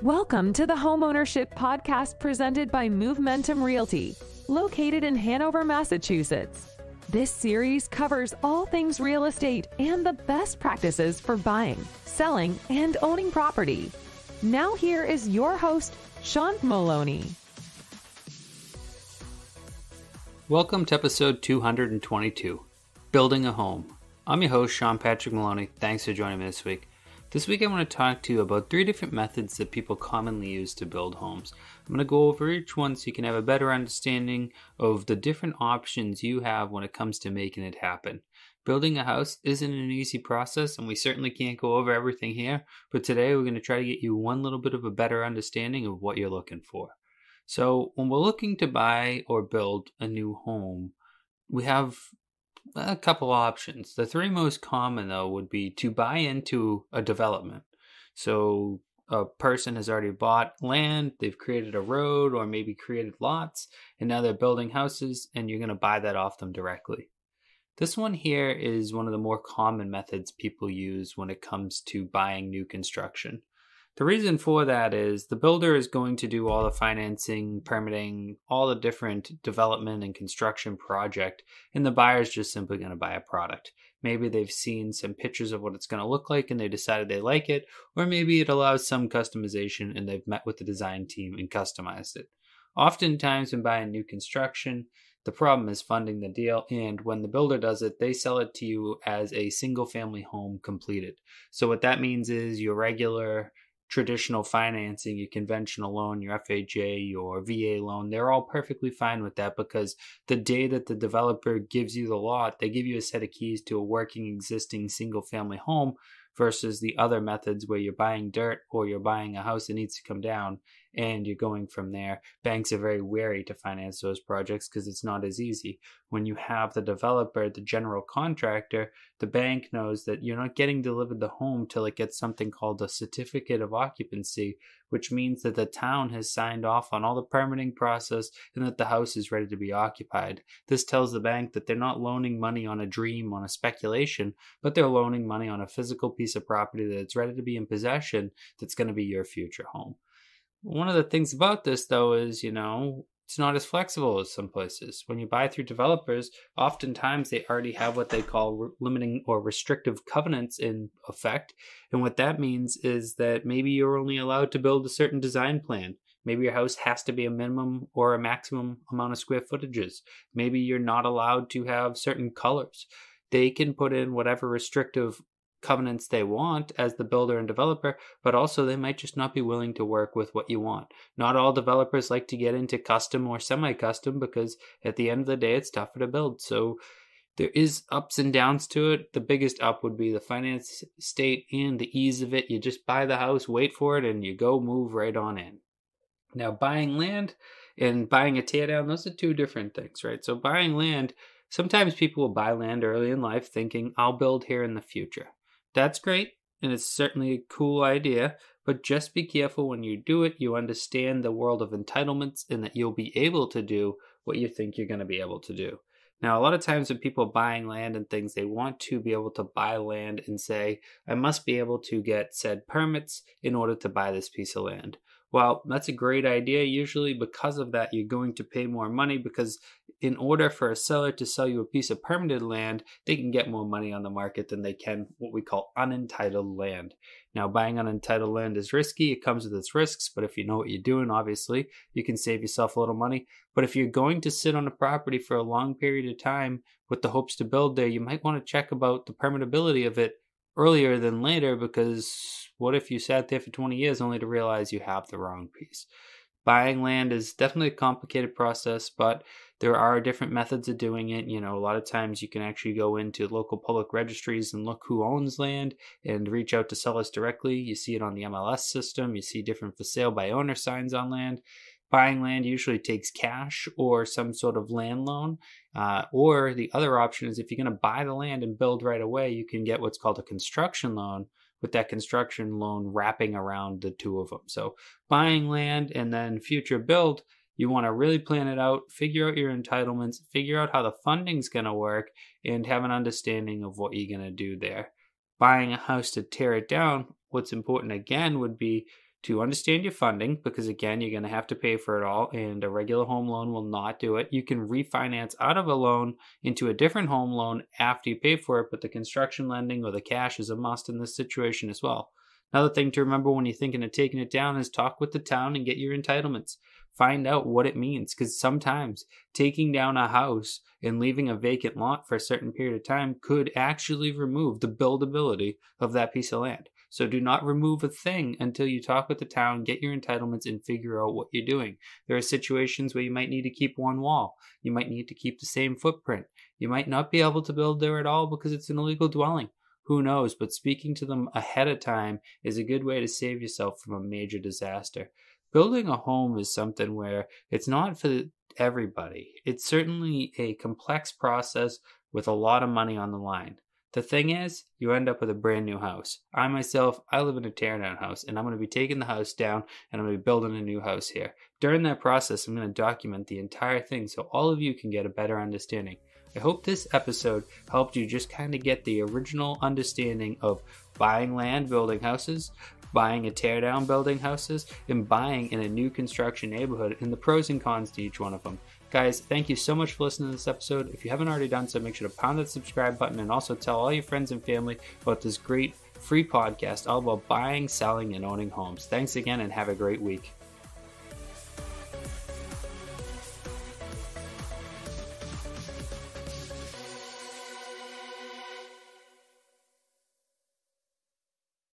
Welcome to the Homeownership podcast presented by Movementum Realty, located in Hanover, Massachusetts. This series covers all things real estate and the best practices for buying, selling, and owning property. Now here is your host, Sean Maloney. Welcome to episode 222, Building a Home. I'm your host, Sean Patrick Maloney. Thanks for joining me this week. This week I want to talk to you about 3 different methods that people commonly use to build homes. I'm going to go over each one so you can have a better understanding of the different options you have when it comes to making it happen. Building a house isn't an easy process, and we certainly can't go over everything here, but today we're going to try to get you one little bit of a better understanding of what you're looking for. So when we're looking to buy or build a new home, we have a couple options. The 3 most common, though, would be to buy into a development. So a person has already bought land, they've created a road or maybe created lots, and now they're building houses, and you're going to buy that off them directly. This one here is one of the more common methods people use when it comes to buying new construction. The reason for that is the builder is going to do all the financing, permitting, all the different development and construction project, and the buyer is just simply going to buy a product. Maybe they've seen some pictures of what it's going to look like and they decided they like it, or maybe it allows some customization and they've met with the design team and customized it. Oftentimes when buying new construction, the problem is funding the deal, and when the builder does it, they sell it to you as a single family home completed. So what that means is your regular traditional financing, your conventional loan, your FHA, your VA loan, they're all perfectly fine with that, because the day that the developer gives you the lot, they give you a set of keys to a working existing single family home, versus the other methods where you're buying dirt or you're buying a house that needs to come down and you're going from there. Banks are very wary to finance those projects because it's not as easy. When you have the developer, the general contractor, the bank knows that you're not getting delivered the home till it gets something called a certificate of occupancy, which means that the town has signed off on all the permitting process and that the house is ready to be occupied. This tells the bank that they're not loaning money on a dream, on a speculation, but they're loaning money on a physical piece of property that's ready to be in possession, that's going to be your future home. One of the things about this, though, is, it's not as flexible as some places. When you buy through developers, oftentimes they already have what they call limiting or restrictive covenants in effect. And what that means is that maybe you're only allowed to build a certain design plan. Maybe your house has to be a minimum or a maximum amount of square footages. Maybe you're not allowed to have certain colors. They can put in whatever restrictive covenants they want as the builder and developer, but also they might just not be willing to work with what you want. Not all developers like to get into custom or semi-custom, because at the end of the day it's tougher to build. So there is ups and downs to it. The biggest up would be the finance state and the ease of it. You just buy the house, wait for it, and you go move right on in. Now, buying land and buying a teardown, those are 2 different things, right? So buying land, sometimes people will buy land early in life thinking, I'll build here in the future. That's great, and it's certainly a cool idea, but just be careful when you do it. You understand the world of entitlements and that you'll be able to do what you think you're going to be able to do. Now, a lot of times when people are buying land and things, they want to be able to buy land and say, I must be able to get said permits in order to buy this piece of land. Well, that's a great idea. Usually because of that, you're going to pay more money, because in order for a seller to sell you a piece of permitted land, they can get more money on the market than they can what we call unentitled land. Now, buying unentitled land is risky. It comes with its risks, but if you know what you're doing, obviously, you can save yourself a little money. But if you're going to sit on a property for a long period of time with the hopes to build there, you might want to check about the permittability of it earlier than later, because what if you sat there for 20 years only to realize you have the wrong piece? Buying land is definitely a complicated process, but there are different methods of doing it. A lot of times you can actually go into local public registries and look who owns land and reach out to sellers directly. You see it on the MLS system. You see different for sale by owner signs on land. Buying land usually takes cash or some sort of land loan. Or the other option is, if you're going to buy the land and build right away, you can get what's called a construction loan, with that construction loan wrapping around the 2 of them. So buying land and then future build, you want to really plan it out, figure out your entitlements, figure out how the funding's going to work, and have an understanding of what you're going to do there. Buying a house to tear it down, what's important again would be to understand your funding, because again, you're going to have to pay for it all, and a regular home loan will not do it. You can refinance out of a loan into a different home loan after you pay for it, but the construction lending or the cash is a must in this situation as well. Another thing to remember when you're thinking of taking it down is talk with the town and get your entitlements. Find out what it means, because sometimes taking down a house and leaving a vacant lot for a certain period of time could actually remove the buildability of that piece of land. So do not remove a thing until you talk with the town, get your entitlements, and figure out what you're doing. There are situations where you might need to keep one wall. You might need to keep the same footprint. You might not be able to build there at all because it's an illegal dwelling. Who knows? But speaking to them ahead of time is a good way to save yourself from a major disaster. Building a home is something where it's not for everybody. It's certainly a complex process with a lot of money on the line. The thing is, you end up with a brand new house. I live in a teardown house, and I'm going to be taking the house down, and I'm going to be building a new house here. During that process, I'm going to document the entire thing so all of you can get a better understanding. I hope this episode helped you just kind of get the original understanding of buying land, building houses, buying a teardown, building houses, and buying in a new construction neighborhood, and the pros and cons to each one of them. Guys, thank you so much for listening to this episode. If you haven't already done so, make sure to pound that subscribe button and also tell all your friends and family about this great free podcast all about buying, selling, and owning homes. Thanks again and have a great week.